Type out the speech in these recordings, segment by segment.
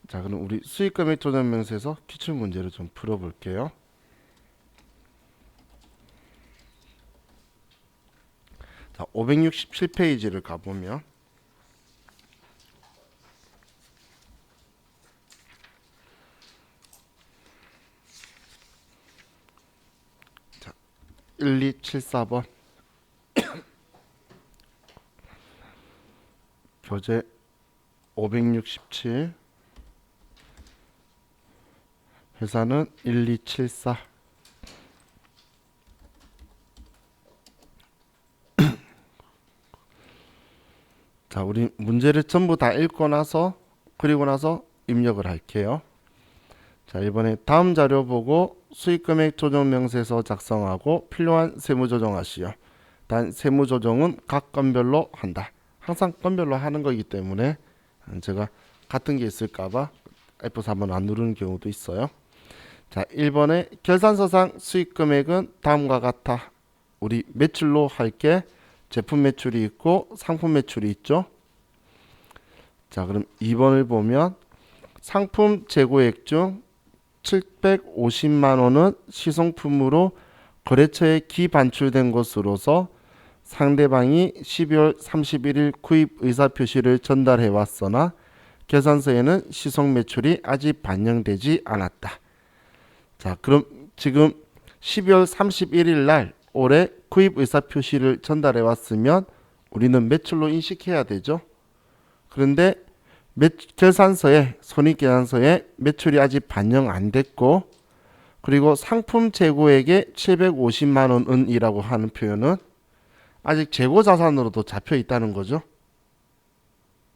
자, 그럼 우리 수익금액 조정 명세서 기출 문제를 좀 풀어볼게요. 자, 567페이지를 가보면 자, 1274번 교재 567 회사는 1274. 자, 우리 문제를 전부 다 읽고 나서 그리고 나서 입력을 할게요. 자, 이번에 다음 자료 보고 수익금액 조정 명세서 작성하고 필요한 세무 조정하시오. 단 세무 조정은 각 건별로 한다. 항상 건별로 하는 거기 때문에 제가 같은 게 있을까봐 F4번 안 누르는 경우도 있어요. 자, 1번에 결산서상 수익금액은 다음과 같아. 우리 매출로 할게 제품 매출이 있고 상품 매출이 있죠. 자, 그럼 2번을 보면 상품 재고액 중 750만 원은 시성품으로 거래처에 기반출된 것으로서 상대방이 12월 31일 구입 의사표시를 전달해 왔으나 계산서에는 시속 매출이 아직 반영되지 않았다. 자, 그럼 지금 12월 31일 날 올해 구입 의사표시를 전달해 왔으면 우리는 매출로 인식해야 되죠. 그런데 계산서에 손익계산서에 매출이 아직 반영 안 됐고, 그리고 상품 재고액에 750만 원은이라고 하는 표현은 아직 재고 자산으로도 잡혀 있다는 거죠.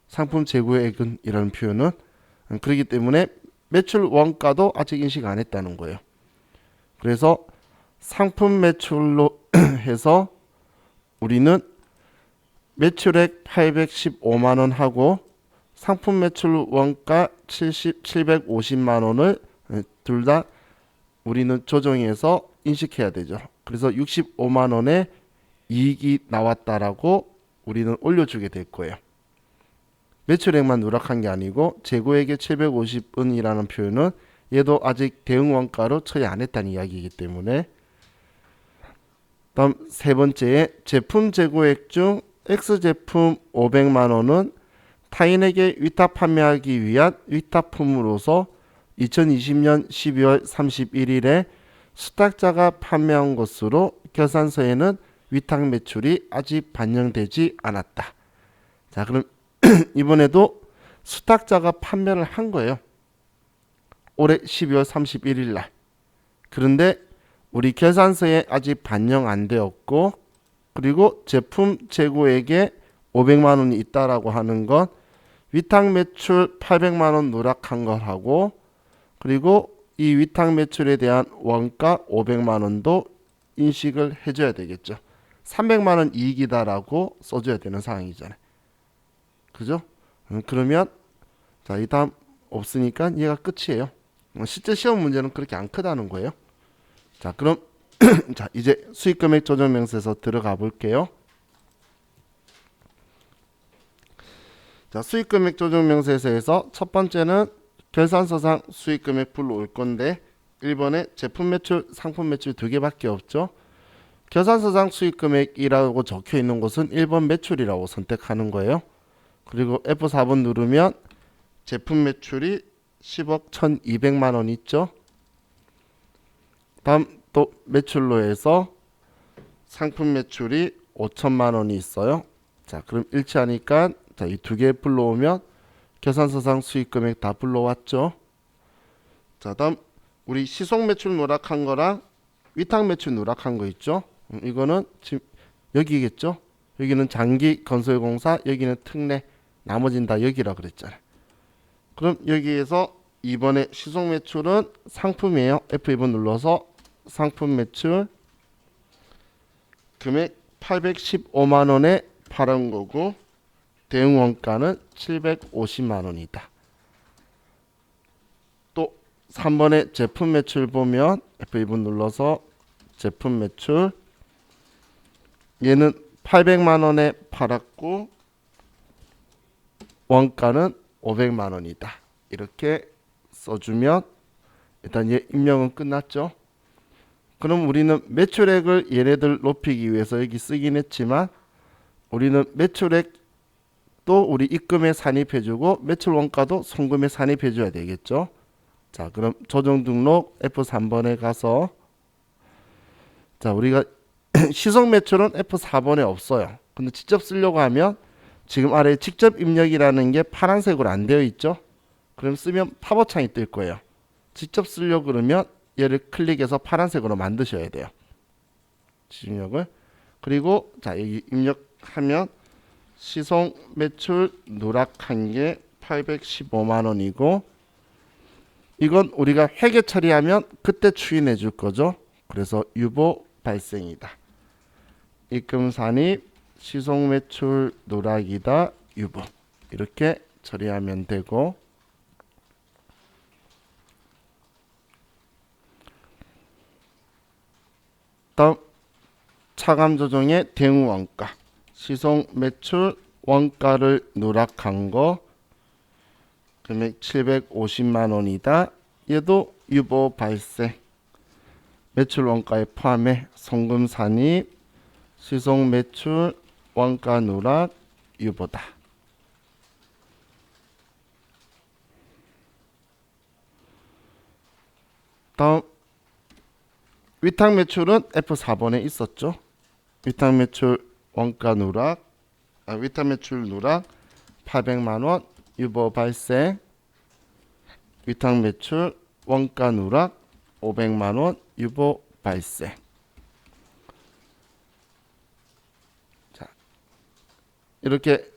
상품 재고액은 이라는 표현은 그렇기 때문에 매출 원가도 아직 인식 안 했다는 거예요. 그래서 상품 매출로 해서 우리는 매출액 815만 원 하고 상품 매출 원가 750만 원을 둘 다 우리는 조정해서 인식해야 되죠. 그래서 65만 원의 이익이 나왔다라고 우리는 올려주게 될 거예요. 매출액만 누락한 게 아니고 재고액의 750원이라는 표현은 얘도 아직 대응 원가로 처리 안 했다는 이야기이기 때문에. 다음 세 번째에 제품 재고액 중 X제품 500만 원은 타인에게 위탁 판매하기 위한 위탁품으로서 2020년 12월 31일에 수탁자가 판매한 것으로 계산서에는 위탁 매출이 아직 반영되지 않았다. 자, 그럼 이번에도 수탁자가 판매를 한 거예요. 올해 12월 31일 날. 그런데 우리 계산서에 아직 반영 안 되었고, 그리고 제품 재고액에 500만 원이 있다라고 하는 건 위탁 매출 800만 원 누락한 걸하고, 그리고 이 위탁 매출에 대한 원가 500만 원도 인식을 해줘야 되겠죠. 300만 원 이익이다라고 써줘야 되는 상황이잖아요. 그죠? 그러면 자, 이 다음 없으니까 얘가 끝이에요. 실제 시험 문제는 그렇게 안 크다는 거예요. 자, 그럼 자, 이제 수익금액 조정 명세서 들어가 볼게요. 자, 수익금액 조정 명세서에서 첫 번째는 결산서상 수익금액 불러올 건데 1번에 제품 매출, 상품 매출 두 개밖에 없죠. 결산서상 수익금액이라고 적혀 있는 곳은 1번 매출이라고 선택하는 거예요. 그리고 F4번 누르면 제품 매출이 10억 1200만 원 있죠. 다음 또 매출로 해서 상품 매출이 5천만 원이 있어요. 자, 그럼 일치하니까 자, 이 두 개 불러오면 계산서상 수익금액 다 불러왔죠. 자, 다음 우리 시속 매출 누락한 거랑 위탁 매출 누락한 거 있죠. 이거는 지금 여기겠죠. 여기는 장기 건설공사, 여기는 특례, 나머지는 다 여기라 그랬잖아요. 그럼 여기에서 이번에 시속 매출은 상품이에요. F2번 눌러서 상품 매출 금액 815만 원에 팔은 거고 대응 원가는 750만 원이다. 또 3번에 제품 매출 보면 F2번 눌러서 제품 매출 얘는 800만 원에 팔았고 원가는 500만 원이다. 이렇게 써주면 일단 얘 입력은 끝났죠. 그럼 우리는 매출액을 얘네들 높이기 위해서 여기 쓰긴 했지만 우리는 매출액도 우리 입금에 산입해주고 매출 원가도 송금에 산입해줘야 되겠죠. 자, 그럼 조정 등록 F3번에 가서 자, 우리가 시속 매출은 F4번에 없어요. 근데 직접 쓰려고 하면 지금 아래에 직접 입력이라는 게 파란색으로 안 되어 있죠. 그럼 쓰면 팝업창이 뜰 거예요. 직접 쓰려고 그러면 얘를 클릭해서 파란색으로 만드셔야 돼요. 입력을. 그리고 자, 여기 입력하면 시속 매출 누락한 게 815만 원이고 이건 우리가 회계 처리하면 그때 추인해 줄 거죠. 그래서 유보 발생이다. 입금 산입 시속 매출 누락이다. 유보. 이렇게 처리하면 되고 다음 차감 조정의 대응 원가. 시속 매출 원가를 누락한 거 금액 750만 원이다. 얘도 유보 발생. 매출 원가에 포함해 송금 산입 시속 매출 원가 누락 유보다. 다음 위탁 매출은 F4번에 있었죠. 위탁 매출 원가 누락 위탁 매출 누락 800만 원 유보 발생. 위탁 매출 원가 누락 500만 원 유보 발생. 자, 이렇게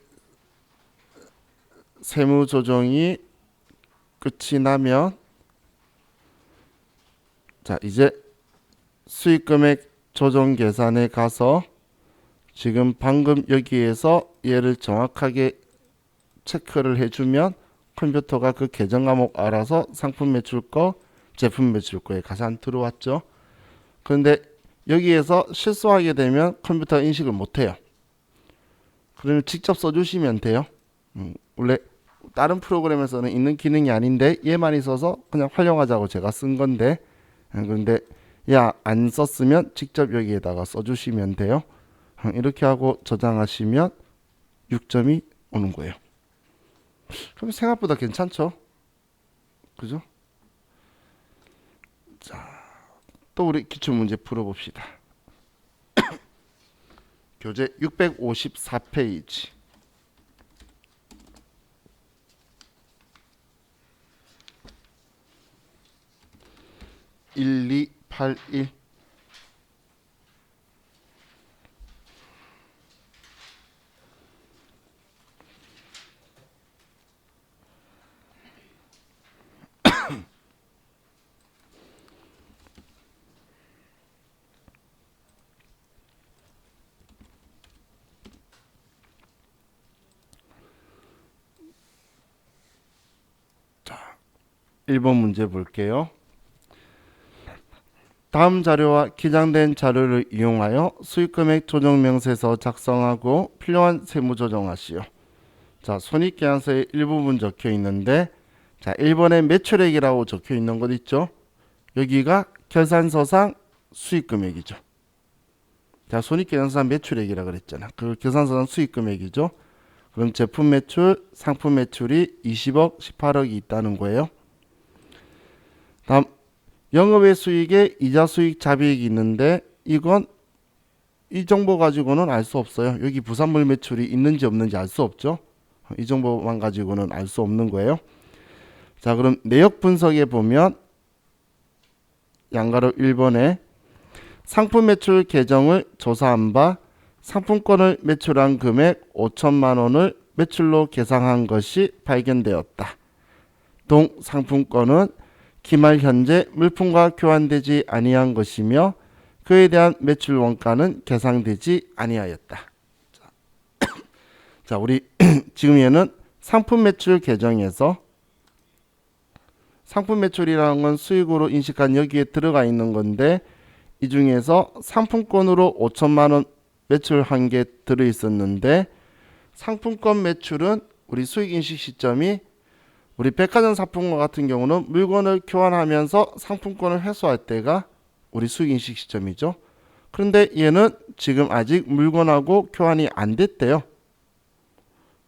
세무 조정이 끝이 나면 자, 이제 수익 금액 조정 계산에 가서 지금 방금 여기에서 얘를 정확하게 체크를 해주면 컴퓨터가 그 계정 과목 알아서 상품 매출 거, 제품 매출 거에 가산 들어왔죠. 그런데 여기에서 실수하게 되면 컴퓨터가 인식을 못해요. 그러면 직접 써주시면 돼요. 원래 다른 프로그램에서는 있는 기능이 아닌데 얘만 있어서 그냥 활용하자고 제가 쓴 건데 그런데 야, 안 썼으면 직접 여기에다가 써주시면 돼요. 이렇게 하고 저장하시면 6점이 오는 거예요. 그럼 생각보다 괜찮죠? 그죠? 자, 또 우리 기출문제 풀어봅시다. 교재 654페이지. 1281. 자, 1번 문제 볼게요. 다음 자료와 기장된 자료를 이용하여 수익금액 조정명세서 작성하고 필요한 세무 조정하시오. 자, 손익계산서에 일부분 적혀 있는데 자, 1번에 매출액이라고 적혀 있는 것 있죠? 여기가 계산서상 수익금액이죠. 자, 손익계산서상 매출액이라 그랬잖아. 그 계산서상 수익금액이죠. 그럼 제품 매출, 상품 매출이 20억, 18억이 있다는 거예요. 다음 영업외 수익에 이자 수익 잡이익이 있는데 이건 이 정보 가지고는 알 수 없어요. 여기 부산물 매출이 있는지 없는지 알 수 없죠. 이 정보만 가지고는 알 수 없는 거예요. 자, 그럼 내역 분석에 보면 양가로 1번에 상품 매출 계정을 조사한 바 상품권을 매출한 금액 5천만 원을 매출로 계상한 것이 발견되었다. 동 상품권은 기말 현재 물품과 교환되지 아니한 것이며 그에 대한 매출 원가는 계상되지 아니하였다. 자, 우리 지금 얘는 상품 매출 계정에서 상품 매출이라는 건 수익으로 인식한 여기에 들어가 있는 건데 이 중에서 상품권으로 5천만 원 매출한 게 들어 있었는데 상품권 매출은 우리 수익 인식 시점이 우리 백화점 상품권 같은 경우는 물건을 교환하면서 상품권을 회수할 때가 우리 수익인식 시점이죠. 그런데 얘는 지금 아직 물건하고 교환이 안 됐대요.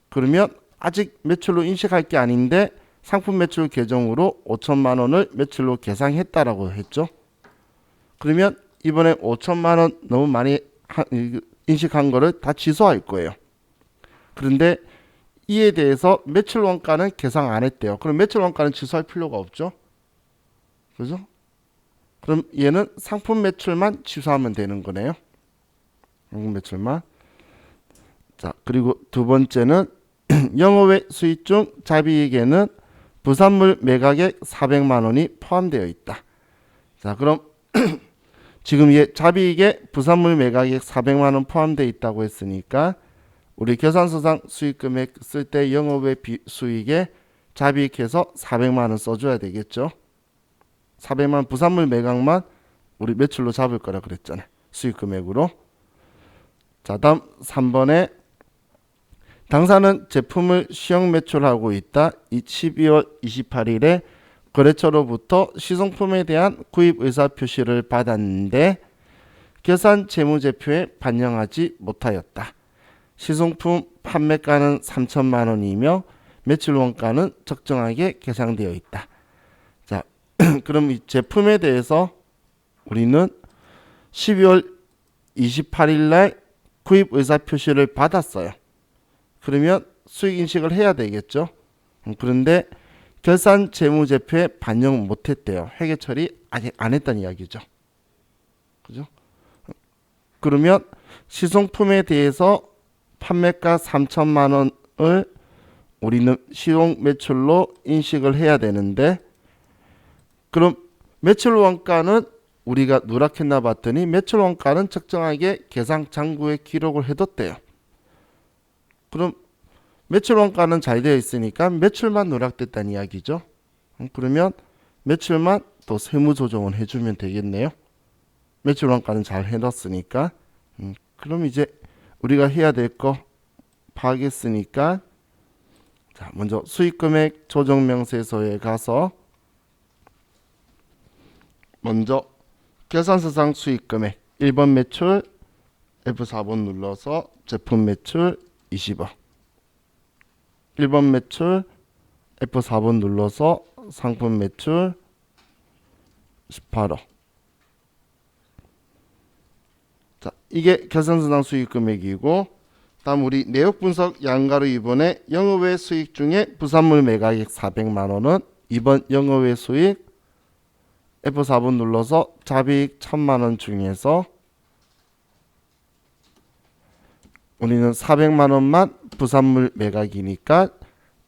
그러면 아직 매출로 인식할 게 아닌데 상품 매출 계정으로 5천만 원을 매출로 계산했다라고 했죠. 그러면 이번에 5천만 원 너무 많이 인식한 거를 다 취소할 거예요. 그런데 이에 대해서 매출 원가는 계산 안 했대요. 그럼 매출 원가는 취소할 필요가 없죠. 그죠? 그럼 얘는 상품 매출만 취소하면 되는 거네요. 상품 매출만. 자, 그리고 두 번째는 영업외 수익 중 자비익에는 부산물 매가액 400만 원이 포함되어 있다. 자, 그럼 지금 얘 자비익에 부산물 매가액 400만 원 포함되어 있다고 했으니까 우리 계산서상 수익금액 쓸 때 영업외 수익에 자비익해서 400만 원 써줘야 되겠죠. 400만 원 부산물 매각만 우리 매출로 잡을 거라 그랬잖아요. 수익금액으로. 자, 다음 3번에 당사는 제품을 시형 매출하고 있다. 12월 28일에 거래처로부터 시성품에 대한 구입 의사 표시를 받았는데 계산 재무제표에 반영하지 못하였다. 시성품 판매가는 3천만 원이며 매출 원가는 적정하게 계상되어 있다. 자, 그럼 이 제품에 대해서 우리는 12월 28일 날 구입 의사 표시를 받았어요. 그러면 수익 인식을 해야 되겠죠. 그런데 결산 재무제표에 반영 못했대요. 회계 처리 아직 안 했다는 이야기죠. 그죠? 그러면 시성품에 대해서 판매가 3천만 원을 우리는 시용 매출로 인식을 해야 되는데 그럼 매출 원가는 우리가 누락했나 봤더니 매출 원가는 적정하게 계상 장부에 기록을 해뒀대요. 그럼 매출 원가는 잘 되어 있으니까 매출만 누락됐다는 이야기죠. 그러면 매출만 또 세무 조정을 해주면 되겠네요. 매출 원가는 잘 해놨으니까. 그럼 이제 우리가 해야 될 거 파악했으니까 자, 먼저 수익금액 조정명세서에 가서 먼저 계산서상 수익금액 1번 매출 F4번 눌러서 제품 매출 20억 1번 매출 F4번 눌러서 상품 매출 18억. 자, 이게 계산서상 수익금액이고 다음 우리 내역 분석 양가로 2번에 영업외 수익 중에 부산물 매가액 400만 원은 2번 영업외 수익 F4번 눌러서 자비익 1000만 원 중에서 우리는 400만 원만 부산물 매각이니까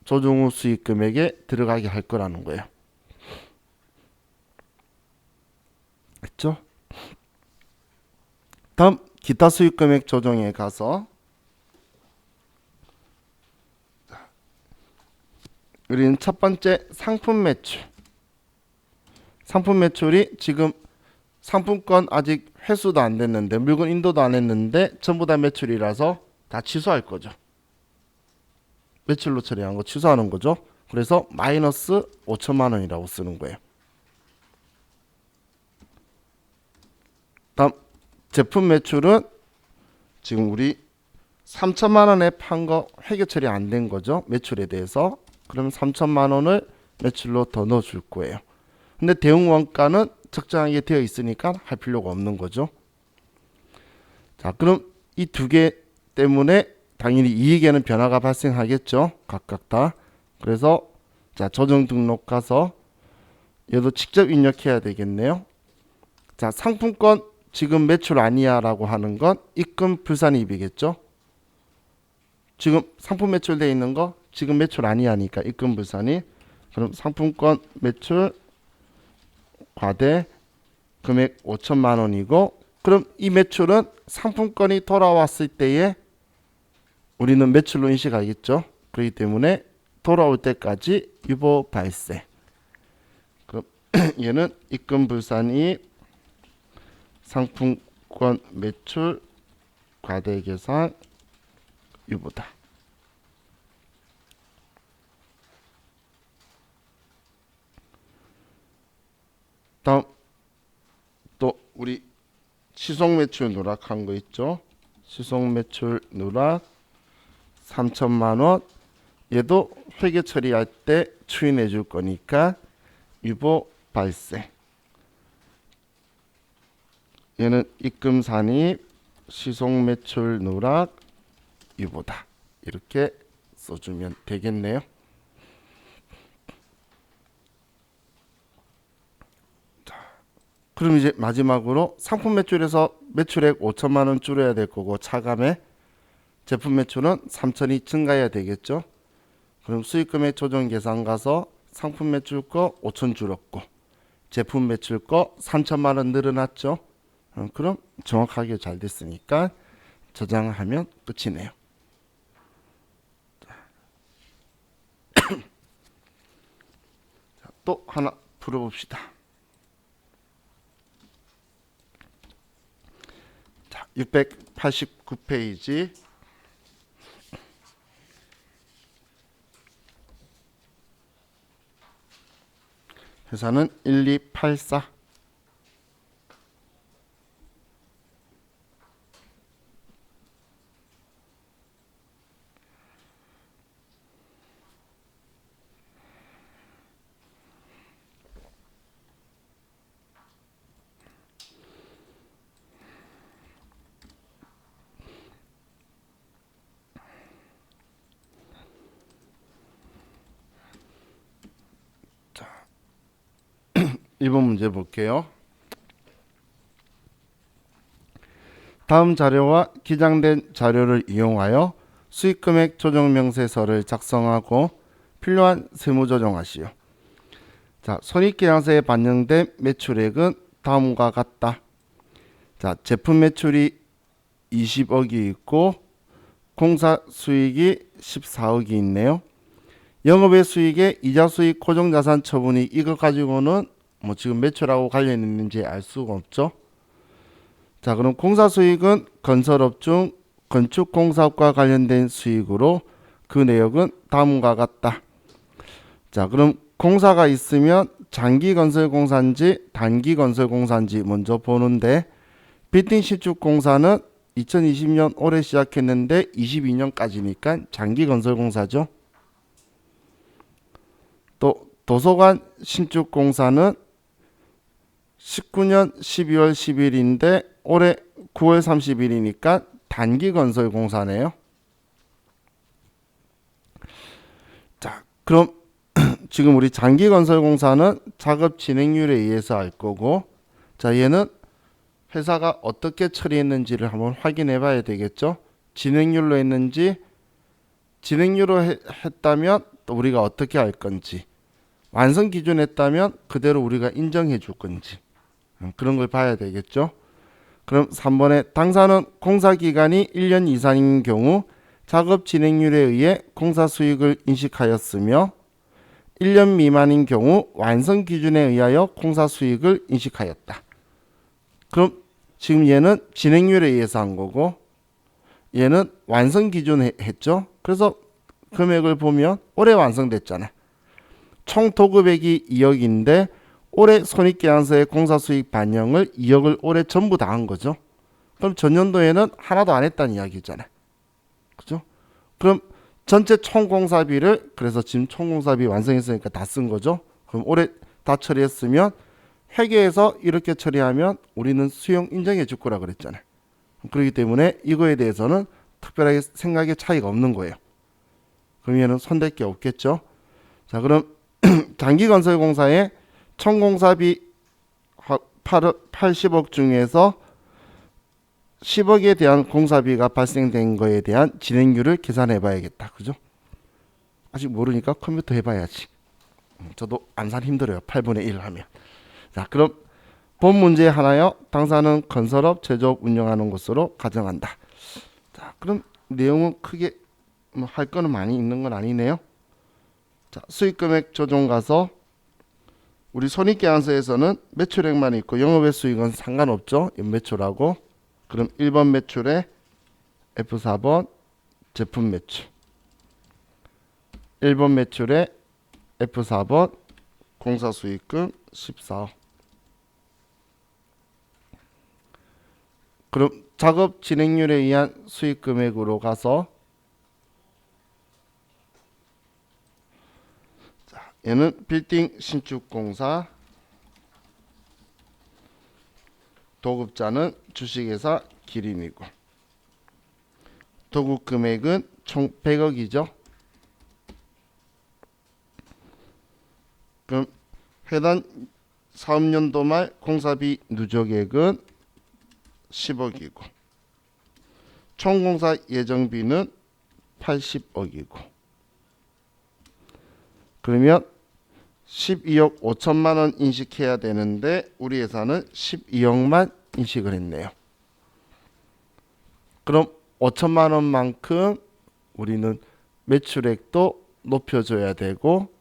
조정 후 수익 금액에 들어가게 할 거라는 거예요. 됐죠? 다음 기타 수익 금액 조정에 가서 우리는 첫 번째 상품 매출. 상품 매출이 지금 상품권 아직 회수도 안 됐는데 물건 인도도 안 했는데 전부 다 매출이라서 다 취소할 거죠. 매출로 처리한 거 취소하는 거죠. 그래서 마이너스 5천만 원이라고 쓰는 거예요. 다음 제품 매출은 지금 우리 3천만 원에 판 거 회계 처리 안 된 거죠. 매출에 대해서. 그러면 3천만 원을 매출로 더 넣어 줄 거예요. 근데 대응 원가는 적정하게 되어 있으니까 할 필요가 없는 거죠. 자, 그럼 이 두 개 때문에 당연히 이익에는 변화가 발생하겠죠. 각각 다. 그래서 자, 조정 등록 가서 얘도 직접 입력해야 되겠네요. 자, 상품권 지금 매출 아니야 라고 하는 건 입금 불산이익이겠죠. 지금 상품 매출되어 있는 거 지금 매출 아니야 하니까 입금 불산이. 그럼 상품권 매출 과대 금액 5천만 원이고 그럼 이 매출은 상품권이 돌아왔을 때에 우리는 매출로 인식하겠죠. 그렇기 때문에 돌아올 때까지 유보 발생. 그럼 얘는 입금 불산이익 상품권 매출 과대 계산 유보다. 다음 또 우리 시속 매출 누락한 거 있죠? 시속 매출 누락 3천만 원. 얘도 회계 처리할 때 추인해 줄 거니까 유보 발생. 얘는 입금 산입 시속 매출 누락 유보다. 이렇게 써주면 되겠네요. 자, 그럼 이제 마지막으로 상품 매출에서 매출액 5천만 원 줄여야 될 거고 차감에 제품 매출은 3천이 증가해야 되겠죠. 그럼 수익금액 조정 계산 가서 상품 매출 거 5천 줄었고 제품 매출 거 3천만 원 늘어났죠. 그럼 정확하게 잘 됐으니까 저장하면 끝이네요. 또 하나 풀어봅시다. 자, 689페이지. 회사는 1284. 자, 1번 문제 볼게요. 다음 자료와 기장된 자료를 이용하여 수익금액 조정 명세서를 작성하고 필요한 세무 조정하시오. 자, 손익계량서에 반영된 매출액은 다음과 같다. 자, 제품 매출이 20억이 있고 공사 수익이 14억이 있네요. 영업외 수익에 이자 수익 고정자산 처분이 이거 가지고는 뭐 지금 매출하고 관련 있는지 알 수가 없죠. 자, 그럼 공사 수익은 건설업 중 건축공사업과 관련된 수익으로 그 내역은 다음과 같다. 자, 그럼 공사가 있으면 장기건설공사인지 단기건설공사인지 먼저 보는데 빌딩 신축공사는 2020년 올해 시작했는데 22년까지니까 장기건설공사죠. 또 도서관 신축공사는 19년 12월 10일인데 올해 9월 30일이니까 단기건설공사네요. 자, 그럼 지금 우리 장기건설공사는 작업 진행률에 의해서 알 거고, 자, 얘는 회사가 어떻게 처리했는지를 한번 확인해 봐야 되겠죠. 진행률로 했는지, 진행률로 했다면 또 우리가 어떻게 할 건지, 완성 기준 했다면 그대로 우리가 인정해 줄 건지, 그런 걸 봐야 되겠죠. 그럼 3번에 당사는 공사 기간이 1년 이상인 경우 작업 진행률에 의해 공사 수익을 인식하였으며 1년 미만인 경우 완성 기준에 의하여 공사 수익을 인식하였다. 그럼 지금 얘는 진행률에 의해서 한 거고 얘는 완성 기준 했죠. 그래서 금액을 보면 올해 완성됐잖아. 총 도급액이 2억인데 올해 손익계산서의 공사수익 반영을 2억을 올해 전부 다 한 거죠. 그럼 전년도에는 하나도 안 했다는 이야기잖아요. 그죠? 그럼 전체 총공사비를 그래서 지금 총공사비 완성했으니까 다 쓴 거죠. 그럼 올해 다 처리했으면 회계에서 이렇게 처리하면 우리는 수용 인정해 줄 거라 그랬잖아요. 그렇기 때문에 이거에 대해서는 특별하게 생각의 차이가 없는 거예요. 그럼 얘는 손댈 게 없겠죠. 자, 그럼 장기건설공사의 총공사비 80억 중에서 10억에 대한 공사비가 발생된 거에 대한 진행률을 계산해 봐야겠다. 그죠? 아직 모르니까 컴퓨터 해봐야지. 저도 암산 힘들어요. 8분의 1 하면. 자, 그럼 본 문제 하나요. 당사는 건설업, 제조업 운영하는 것으로 가정한다. 자, 그럼 내용은 크게 뭐 할 거는 많이 있는 건 아니네요. 자, 수익금액 조정 가서 우리 손익계산서에서는 매출액만 있고 영업외 수익은 상관없죠. 매출하고. 그럼 1번 매출에 F4번 제품 매출, 1번 매출에 F4번 공사수익금 14억. 그럼 작업 진행률에 의한 수익 금액으로 가서 얘는 빌딩 신축 공사, 도급자는 주식회사 기린이고, 도급 금액은 총 100억이죠. 그럼 해당 사업연도 말 공사비 누적액은 10억이고, 총 공사 예정비는 80억이고, 그러면 12억 5천만 원 인식해야 되는데 우리 회사는 12억만 인식을 했네요. 그럼 5천만 원만큼 우리는 매출액도 높여줘야 되고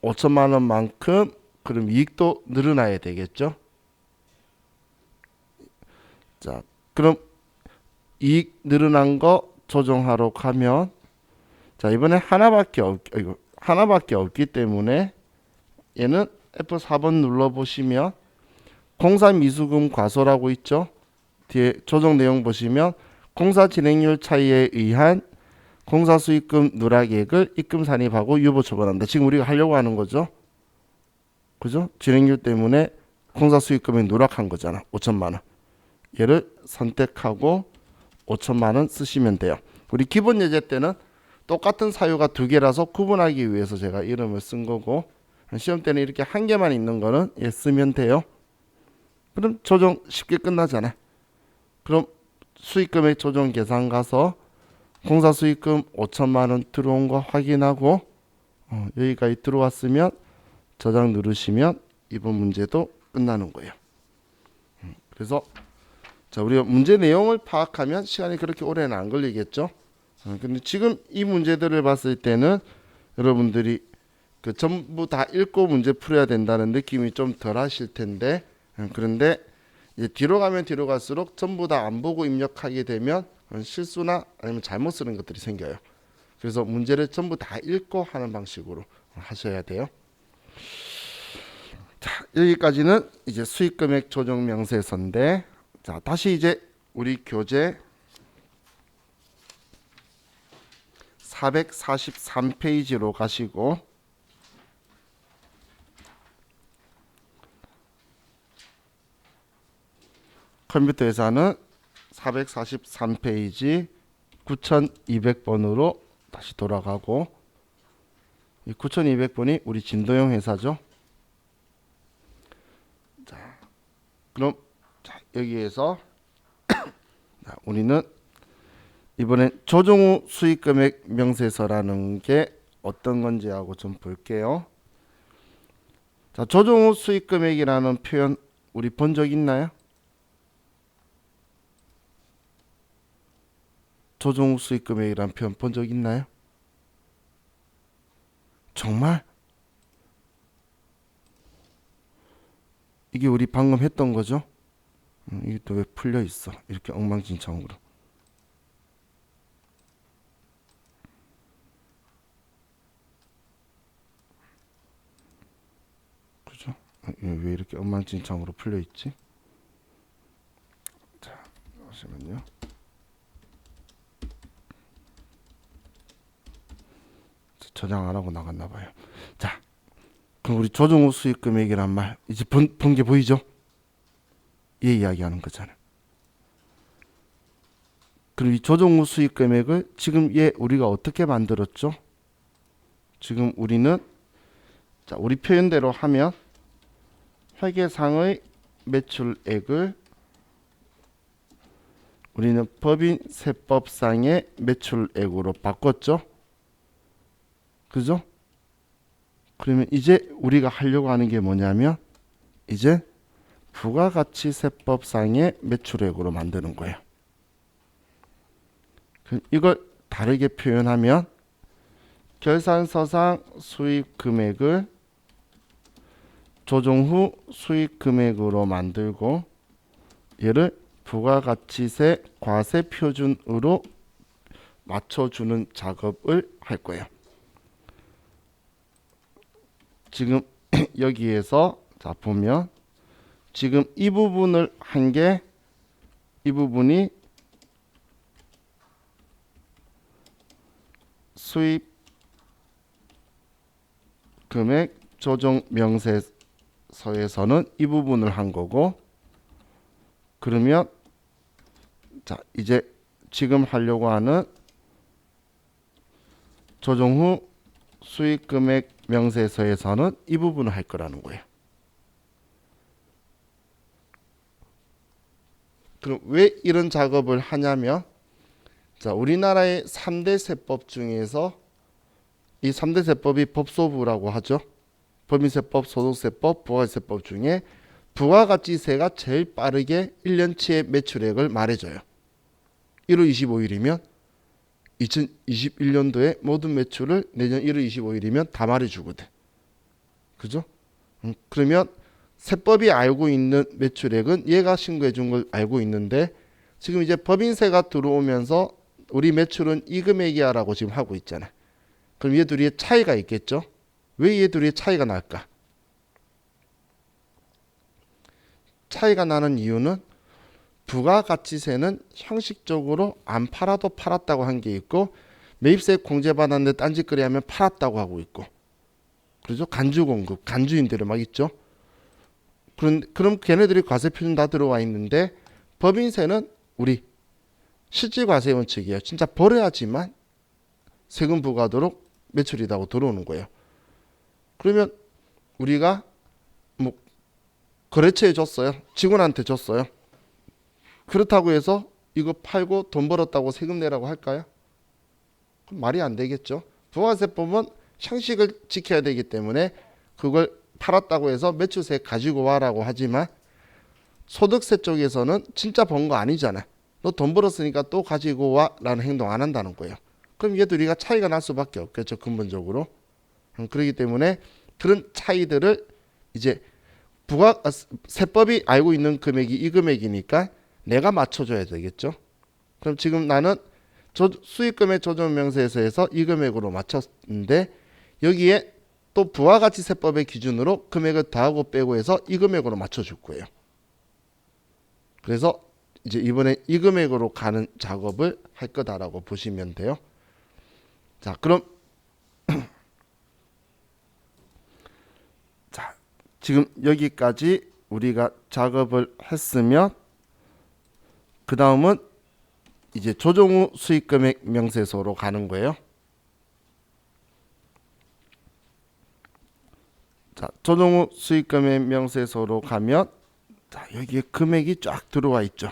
5천만 원만큼 그럼 이익도 늘어나야 되겠죠. 자, 그럼 이익 늘어난 거 조정하러 가면, 자, 이번에 하나밖에 없기 때문에 얘는 F4번 눌러보시면 공사 미수금 과소라고 있죠. 뒤에 조정 내용 보시면 공사 진행률 차이에 의한 공사 수익금 누락액을 입금 산입하고 유보 처분한다. 지금 우리가 하려고 하는 거죠. 그죠? 진행률 때문에 공사 수익금이 누락한 거잖아. 5천만 원. 얘를 선택하고 5천만 원 쓰시면 돼요. 우리 기본 예제 때는 똑같은 사유가 두 개라서 구분하기 위해서 제가 이름을 쓴 거고, 시험 때는 이렇게 한 개만 있는 거는 얘 쓰면 돼요. 그럼 조정 쉽게 끝나잖아. 그럼 수익금액 조정 계산 가서 공사 수익금 5천만 원 들어온 거 확인하고 여기까지 들어왔으면 저장 누르시면 이번 문제도 끝나는 거예요. 그래서 자, 우리가 문제 내용을 파악하면 시간이 그렇게 오래는 안 걸리겠죠. 근데 지금 이 문제들을 봤을 때는 여러분들이 그 전부 다 읽고 문제 풀어야 된다는 느낌이 좀 덜 하실 텐데, 그런데 이제 뒤로 가면 뒤로 갈수록 전부 다 안 보고 입력하게 되면 실수나 아니면 잘못 쓰는 것들이 생겨요. 그래서 문제를 전부 다 읽고 하는 방식으로 하셔야 돼요. 자, 여기까지는 이제 수익금액 조정 명세서인데, 자, 다시 이제 우리 교재 443페이지로 가시고, 컴퓨터 회사는 443페이지 9200번으로 다시 돌아가고, 이 9200번이 우리 진도영 회사죠. 자, 그럼 자, 여기에서 자, 우리는 이번엔 조정 후 수익금액 명세서라는 게 어떤 건지 하고 좀 볼게요. 자, 조정 후 수익금액이라는 표현 우리 본 적 있나요? 조정 후 수익금액이라는 표현 본 적 있나요? 정말? 이게 우리 방금 했던 거죠? 이게 또 왜 풀려 있어? 이렇게 엉망진창으로. 그죠? 왜 이렇게 엉망진창으로 풀려 있지? 자, 잠시만요. 저장 안 하고 나갔나 봐요. 자, 그럼 우리 조정 후 수익 금액이란 말 이제 본 게 보이죠? 얘 이야기하는 거잖아. 그럼 이 조정 후 수익 금액을 지금 얘 우리가 어떻게 만들었죠? 지금 우리는 자, 우리 표현대로 하면 회계상의 매출액을 우리는 법인 세법상의 매출액으로 바꿨죠? 그죠? 그러면 이제 우리가 하려고 하는 게 뭐냐면 이제 부가가치세법상의 매출액으로 만드는 거예요. 그럼 이걸 다르게 표현하면 결산서상 수입 금액을 조정 후 수익 금액으로 만들고 얘를 부가가치세 과세 표준으로 맞춰주는 작업을 할 거예요. 지금 여기에서 자 보면 지금 이 부분을 한 게 이 부분이 수입 금액 조정 명세서에서는 이 부분을 한 거고, 그러면 자 이제 지금 하려고 하는 조정 후 수익 금액 명세서에서는 이 부분을 할 거라는 거예요. 그럼 왜 이런 작업을 하냐면, 자 우리나라의 3대 세법 중에서 이 3대 세법이 법소부라고 하죠. 법인세법, 소득세법, 부가세법 중에 부가가치세가 제일 빠르게 1년치의 매출액을 말해줘요. 1월 25일이면 2021년도에 모든 매출을 내년 1월 25일이면 다 말해주거든. 그죠? 그러면 세법이 알고 있는 매출액은 얘가 신고해 준 걸 알고 있는데, 지금 이제 법인세가 들어오면서 우리 매출은 이 금액이야 라고 지금 하고 있잖아. 그럼 얘 둘이의 차이가 있겠죠? 왜 얘 둘이의 차이가 날까? 차이가 나는 이유는 부가가치세는 형식적으로 안 팔아도 팔았다고 한 게 있고, 매입세 공제받았는데 딴짓거리 하면 팔았다고 하고 있고, 그렇죠? 간주공급, 간주인들이 막 있죠. 그럼 걔네들이 과세표준 다 들어와 있는데, 법인세는 우리 실질과세 원칙이에요. 진짜 벌어야지만 세금 부과하도록 매출이라고 들어오는 거예요. 그러면 우리가 뭐 거래처에 줬어요. 직원한테 줬어요. 그렇다고 해서 이거 팔고 돈 벌었다고 세금 내라고 할까요? 그럼 말이 안 되겠죠. 부가세법은 형식을 지켜야 되기 때문에 그걸 팔았다고 해서 매출세 가지고 와라고 하지만, 소득세 쪽에서는 진짜 번 거 아니잖아. 너 돈 벌었으니까 또 가지고 와라는 행동 안 한다는 거예요. 그럼 얘들이가 차이가 날 수밖에 없겠죠, 근본적으로. 그렇기 때문에 그런 차이들을 이제 세법이 알고 있는 금액이 이 금액이니까 내가 맞춰줘야 되겠죠. 그럼 지금 나는 수익금액 조정명세서에서 이 금액으로 맞췄는데, 여기에 또 부가가치세법의 기준으로 금액을 더하고 빼고 해서 이 금액으로 맞춰줄 거예요. 그래서 이제 이번에 이 금액으로 가는 작업을 할 거다라고 보시면 돼요. 자, 그럼 자, 지금 여기까지 우리가 작업을 했으면, 그 다음은 이제 조정 후 수익금액 명세서로 가는 거예요. 자, 조정 후 수익금액 명세서로 가면, 자, 여기에 금액이 쫙 들어와 있죠.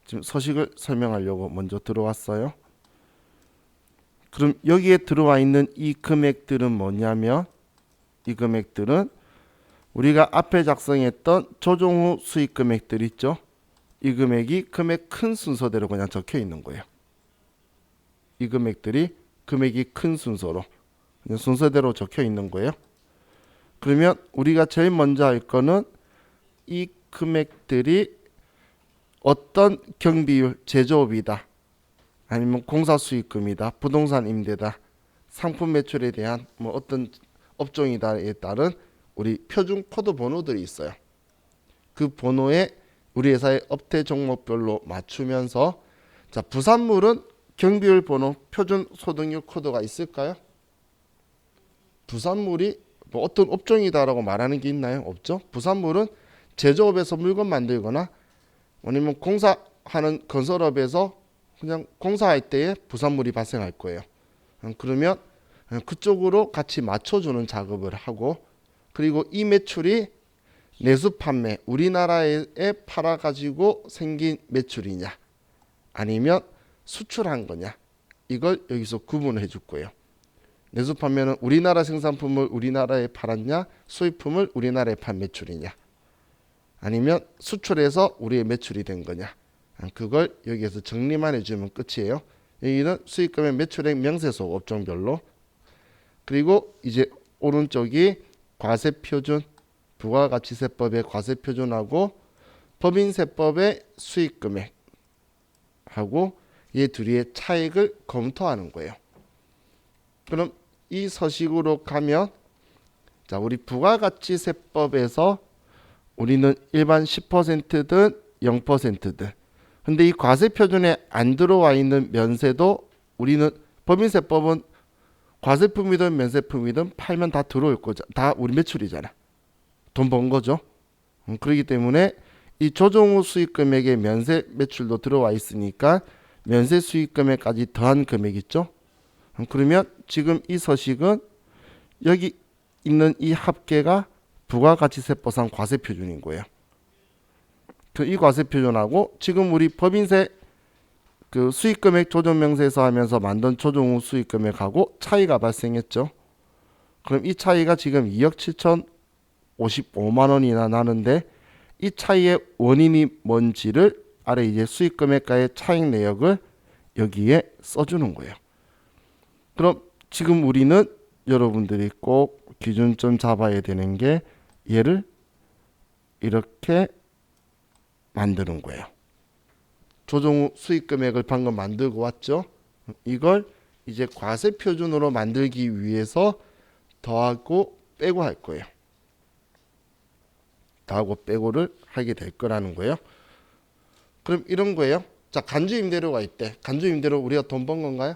지금 서식을 설명하려고 먼저 들어왔어요. 그럼 여기에 들어와 있는 이 금액들은 뭐냐면, 이 금액들은 우리가 앞에 작성했던 조정 후 수익 금액들 있죠. 이 금액이 금액 큰 순서대로 그냥 적혀 있는 거예요. 이 금액들이 금액이 큰 순서로 그냥 순서대로 적혀 있는 거예요. 그러면 우리가 제일 먼저 할 거는 이 금액들이 어떤 경비율, 제조업이다, 아니면 공사수익금이다, 부동산 임대다, 상품 매출에 대한 뭐 어떤 업종이다에 따른 우리 표준 코드 번호들이 있어요. 그 번호에 우리 회사의 업태 종목별로 맞추면서, 자, 부산물은 경비율 번호 표준 소득률 코드가 있을까요? 부산물이 뭐 어떤 업종이다라고 말하는 게 있나요? 없죠. 부산물은 제조업에서 물건 만들거나 아니면 공사하는 건설업에서 그냥 공사할 때에 부산물이 발생할 거예요. 그러면 그쪽으로 같이 맞춰주는 작업을 하고, 그리고 이 매출이 내수 판매, 우리나라에 팔아가지고 생긴 매출이냐, 아니면 수출한 거냐, 이걸 여기서 구분해 줄 거예요. 내수 판매는 우리나라 생산품을 우리나라에 팔았냐, 수입품을 우리나라에 판 매출이냐, 아니면 수출해서 우리의 매출이 된 거냐, 그걸 여기에서 정리만 해주면 끝이에요. 여기는 수익금의 매출액 명세서 업종별로, 그리고 이제 오른쪽이 과세표준, 부가가치세법의 과세표준하고 법인세법의 수익금액하고 이 둘이의 차익을 검토하는 거예요. 그럼 이 서식으로 가면, 자, 우리 부가가치세법에서 우리는 일반 10%든 0%들. 근데 이 과세 표준에 안 들어와 있는 면세도 우리는 법인세법은 과세품이든 면세품이든 팔면 다 들어올 거죠. 다 우리 매출이잖아. 돈 번 거죠. 그렇기 때문에 이 조정 후 수익 금액에 면세 매출도 들어와 있으니까 면세 수익 금액까지 더한 금액 있죠. 그러면 지금 이 서식은 여기 있는 이 합계가 부가가치세법상 과세 표준인 거예요. 이 과세 표준하고 지금 우리 법인세 그 수익 금액 조정 명세서 하면서 만든 조정 후 수익 금액하고 차이가 발생했죠. 그럼 이 차이가 지금 2억 7,055만 원이나 나는데 이 차이의 원인이 뭔지를 아래 이제 수익 금액과의 차익 내역을 여기에 써주는 거예요. 그럼 지금 우리는 여러분들이 꼭 기준점 잡아야 되는 게 얘를 이렇게 만드는 거예요. 조정 후 수익 금액을 방금 만들고 왔죠. 이걸 이제 과세 표준으로 만들기 위해서 더하고 빼고 할 거예요. 더하고 빼고를 하게 될 거라는 거예요. 그럼 이런 거예요. 자, 간주 임대료가 있대. 간주 임대료 우리가 돈 번 건가요?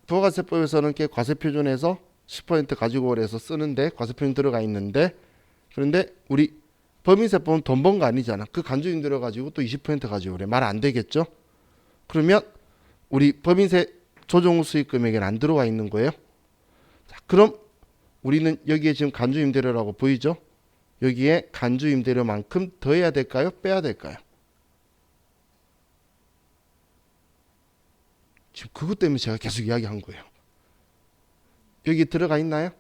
부가세법에서는 이렇게 과세 표준에서 10% 가지고 오래서 쓰는데 과세 표준 들어가 있는데, 그런데 우리 법인세법은 돈 번 거 아니잖아. 그 간주 임대료 가지고 또 20% 가지고 오래. 말 안 되겠죠? 그러면 우리 법인세 조정 후 수익 금액에는 안 들어와 있는 거예요. 자, 그럼 우리는 여기에 지금 간주 임대료라고 보이죠? 여기에 간주 임대료만큼 더해야 될까요? 빼야 될까요? 지금 그것 때문에 제가 계속 이야기한 거예요. 여기 들어가 있나요?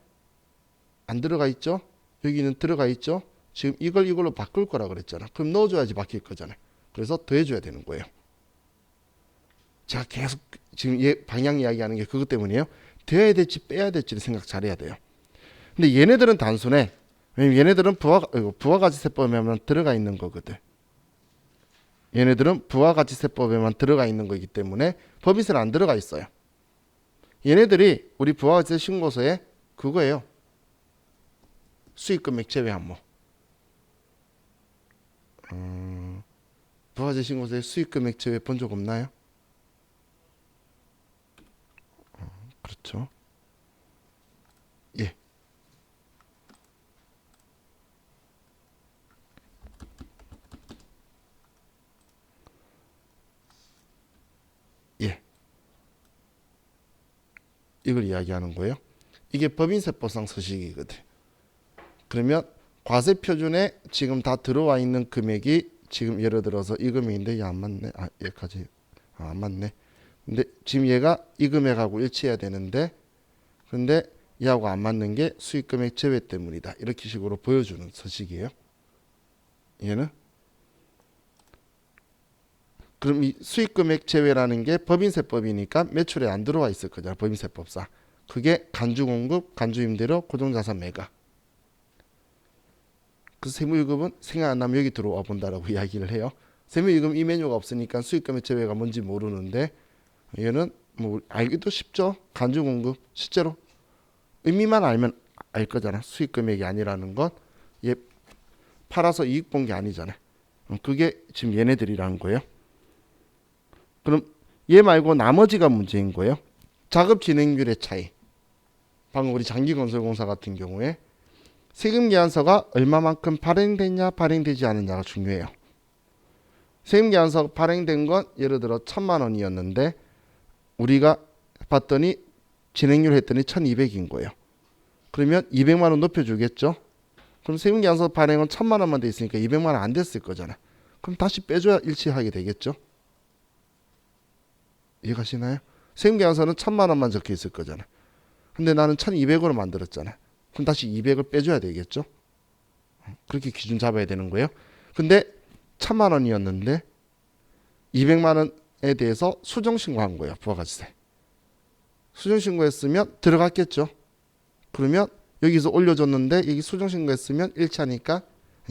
안 들어가 있죠? 여기는 들어가 있죠? 지금 이걸 이걸로 바꿀 거라 그랬잖아. 그럼 넣어줘야지 바뀔 거잖아요. 그래서 더해줘야 되는 거예요. 제가 계속 지금 방향 이야기하는 게 그것 때문이에요. 더해야 될지 빼야 될지를 생각 잘해야 돼요. 근데 얘네들은 단순해. 왜냐면 얘네들은 부가가치세법에만 들어가 있는 거거든. 얘네들은 부가가치세법에만 들어가 있는 거기 때문에 법인세는 안 들어가 있어요. 얘네들이 우리 부가가치세 신고서에 그거예요. 수익금액 제외 항목. 부가가치세 신고서에 수익금액 제외 본 적 없나요? 그렇죠. 예. 예. 이걸 이야기하는 거예요. 이게 법인세법상 서식이거든. 그러면 과세 표준에 지금 다 들어와 있는 금액이 지금 예를 들어서 이 금액인데 얘 안 맞네. 얘까지 안 맞네. 근데 지금 얘가 이 금액하고 일치해야 되는데, 근데 얘하고 안 맞는 게 수익 금액 제외 때문이다. 이렇게 식으로 보여주는 서식이에요. 얘는 그럼 이 수익 금액 제외라는 게 법인세법이니까 매출에 안 들어와 있을 거잖아. 법인세법상. 그게 간주 공급, 간주 임대료, 고정자산 매각. 그 세무유급은 생각 안 나면 여기 들어와 본다라고 이야기를 해요. 세무유급 이 메뉴가 없으니까 수익 금액 제외가 뭔지 모르는데, 얘는 뭐 알기도 쉽죠. 간주 공급 실제로 의미만 알면 알 거잖아. 수익 금액이 아니라는 건 얘 팔아서 이익 본 게 아니잖아. 그게 지금 얘네들이라는 거예요. 그럼 얘 말고 나머지가 문제인 거예요. 작업 진행률의 차이. 방금 우리 장기건설공사 같은 경우에 세금계산서가 얼마만큼 발행됐냐 발행되지 않느냐가 중요해요. 세금계산서 발행된 건 예를 들어 1,000만 원이었는데 우리가 봤더니 진행률 했더니 1,200인 거예요. 그러면 200만 원 높여주겠죠. 그럼 세금계산서 발행은 1,000만 원만 돼 있으니까 200만 원 안 됐을 거잖아. 그럼 다시 빼줘야 일치하게 되겠죠. 이해가시나요? 세금계산서는 1,000만 원만 적혀 있을 거잖아. 근데 나는 1,200으로 만들었잖아. 그럼 다시 200을 빼줘야 되겠죠. 그렇게 기준 잡아야 되는 거예요. 근데 1,000만 원이었는데 200만 원에 대해서 수정신고한 거예요. 부가가치세. 수정신고했으면 들어갔겠죠. 그러면 여기서 올려줬는데 여기 수정신고했으면 일치하니까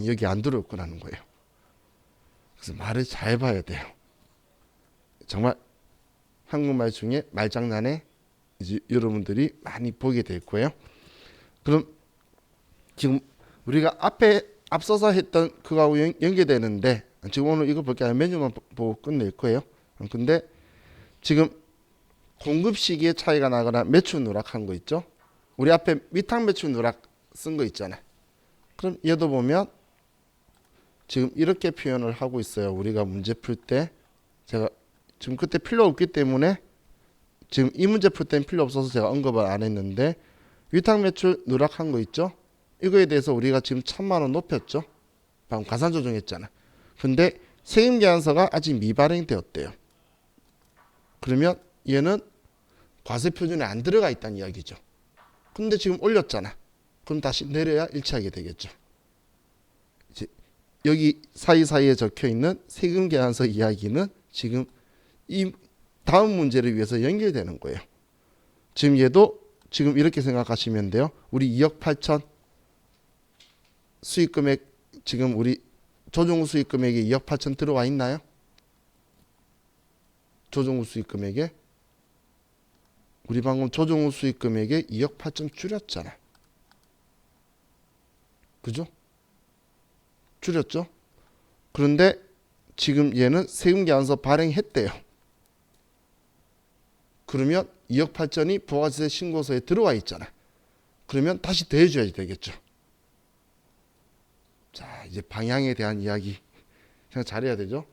여기 안 들어올 거라는 거예요. 그래서 말을 잘 봐야 돼요. 정말 한국말 중에 말장난에 이제 여러분들이 많이 보게 될 거예요. 그럼 지금 우리가 앞서서 했던 그거하고 연계되는데 지금 오늘 이거 볼 게 아니라 메뉴만 보고 끝낼 거예요. 근데 지금 공급 시기에 차이가 나거나 매출 누락한 거 있죠. 우리 앞에 위탁 매출 누락 쓴 거 있잖아요. 그럼 얘도 보면 지금 이렇게 표현을 하고 있어요. 우리가 문제 풀 때 제가 지금 그때 필요 없기 때문에 지금 이 문제 풀 때는 필요 없어서 제가 언급을 안 했는데 위탁 매출 누락한 거 있죠. 이거에 대해서 우리가 지금 1,000만 원 높였죠. 방금 가산 조정했잖아. 근데 세금 계산서가 아직 미발행되었대요. 그러면 얘는 과세 표준에 안 들어가 있다는 이야기죠. 근데 지금 올렸잖아. 그럼 다시 내려야 일치하게 되겠죠. 이제 여기 사이사이에 적혀 있는 세금 계산서 이야기는 지금 이 다음 문제를 위해서 연결되는 거예요. 지금 얘도 지금 이렇게 생각하시면 돼요. 우리 2억 8천 수익 금액 지금 우리 조정후 수익 금액에 2억 8천 들어와 있나요? 조정후 수익 금액에 우리 방금 조정후 수익 금액에 2억 8천 줄였잖아. 그죠? 줄였죠? 그런데 지금 얘는 세금 계산서 발행했대요. 그러면 2억 8천이 부가세 신고서에 들어와 있잖아. 그러면 다시 더해줘야 되겠죠. 자, 이제 방향에 대한 이야기 생각 잘해야 되죠.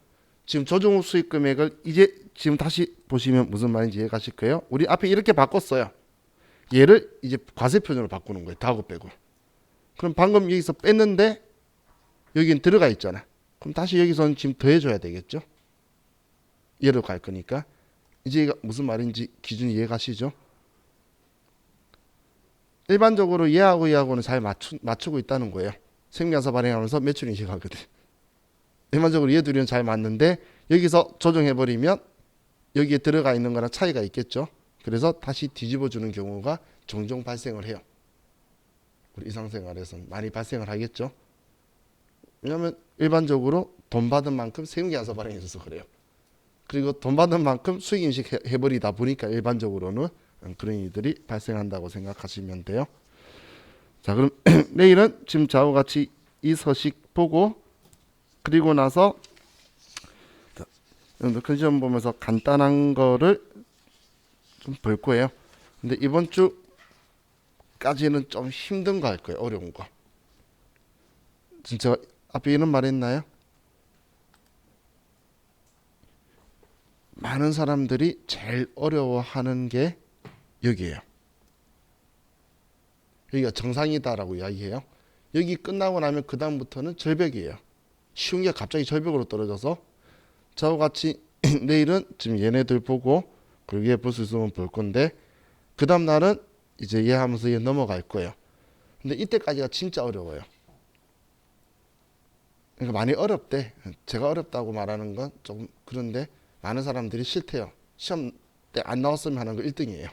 지금 조정후 수익 금액을 이제 지금 다시 보시면 무슨 말인지 이해가실 거예요. 우리 앞에 이렇게 바꿨어요. 얘를 이제 과세 표준으로 바꾸는 거예요. 다하고 빼고. 그럼 방금 여기서 뺐는데 여긴 들어가 있잖아. 그럼 다시 여기서는 지금 더해줘야 되겠죠. 얘로 갈 거니까. 이제 이거 무슨 말인지 기준 이해가시죠? 일반적으로 얘하고는 잘 맞추고 있다는 거예요. 세금계산서 발행하면서 매출 인식하거든. 일반적으로 얘 둘이는 잘 맞는데 여기서 조정해버리면 여기에 들어가 있는 거랑 차이가 있겠죠. 그래서 다시 뒤집어 주는 경우가 종종 발생을 해요. 우리 일상생활에서는 많이 발생을 하겠죠. 왜냐하면 일반적으로 돈 받은 만큼 세금계산서 발행해줘서 그래요. 그리고 돈 받은 만큼 수익 인식해버리다 보니까 일반적으로는 그런 일들이 발생한다고 생각하시면 돼요. 자, 그럼 내일은 지금 저하고 같이 이 서식 보고 그리고 나서 큰 시험 보면서 간단한 거를 좀 볼 거예요. 근데 이번 주까지는 좀 힘든 거 할 거예요. 어려운 거. 진짜 앞에 이런 말 했나요? 많은 사람들이 제일 어려워하는 게 여기예요. 여기가 정상이다라고 이야기해요. 여기 끝나고 나면 그 다음부터는 절벽이에요. 쉬운 게 갑자기 절벽으로 떨어져서 저와 같이 내일은 지금 얘네들 보고 그리고 얘 볼 수 있으면 볼 건데 그 다음 날은 이제 얘 하면서 얘 넘어갈 거예요. 근데 이때까지가 진짜 어려워요. 그러니까 많이 어렵대. 제가 어렵다고 말하는 건 조금 그런데 많은 사람들이 싫대요. 시험 때 안 나왔으면 하는 거 1등이에요.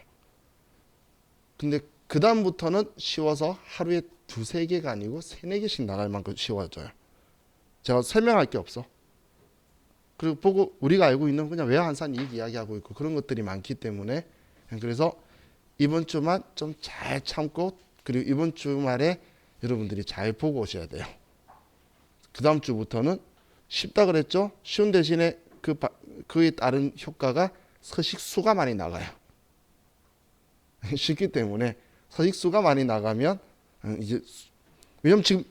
근데 그 다음부터는 쉬워서 하루에 2-3개가 아니고 3-4개씩 나갈 만큼 쉬워져요. 제가 설명할 게 없어. 그리고 보고 우리가 알고 있는 그냥 외화환산 이익 이야기하고 있고 그런 것들이 많기 때문에 그래서 이번 주만 좀 잘 참고 그리고 이번 주말에 여러분들이 잘 보고 오셔야 돼요. 그 다음 주부터는 쉽다 그랬죠? 쉬운 대신에 그에 따른 효과가 서식수가 많이 나가요. 쉽기 때문에 서식수가 많이 나가면 이제 왜냐면 지금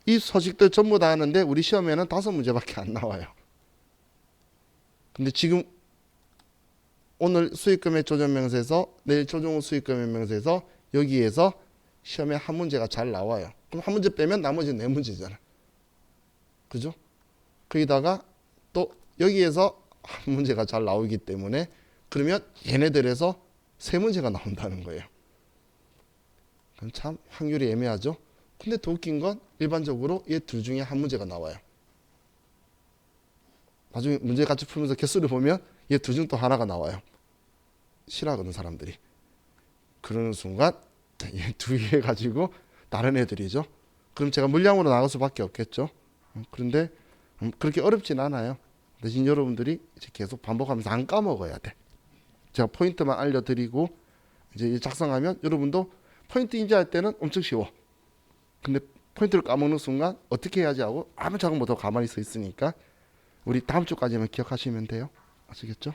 이 서식들 전부 다 하는데 우리 시험에는 5문제밖에 안 나와요. 근데 지금 오늘 수익금액 조정명세서 내일 조정후 수익금액 명세서 여기에서 시험에 한 문제가 잘 나와요. 그럼 한 문제 빼면 나머지 4문제잖아. 그죠? 거기다가 또 여기에서 한 문제가 잘 나오기 때문에 그러면 얘네들에서 3문제가 나온다는 거예요. 그럼 참 확률이 애매하죠. 근데 더 웃긴 건 일반적으로 얘 둘 중에 한 문제가 나와요. 나중에 문제 같이 풀면서 개수를 보면 얘 둘 중 또 하나가 나와요. 싫어하거든 사람들이. 그러는 순간 얘 두 개 가지고 다른 애들이죠. 그럼 제가 물량으로 나갈 수밖에 없겠죠. 그런데 그렇게 어렵진 않아요. 대신 여러분들이 이제 계속 반복하면서 안 까먹어야 돼. 제가 포인트만 알려드리고 이제 작성하면 여러분도 포인트 인지할 때는 엄청 쉬워. 근데 포인트를 까먹는 순간 어떻게 해야지 하고 아무 작업 못하고 가만히 서 있으니까 우리 다음 주까지만 기억하시면 돼요. 아시겠죠?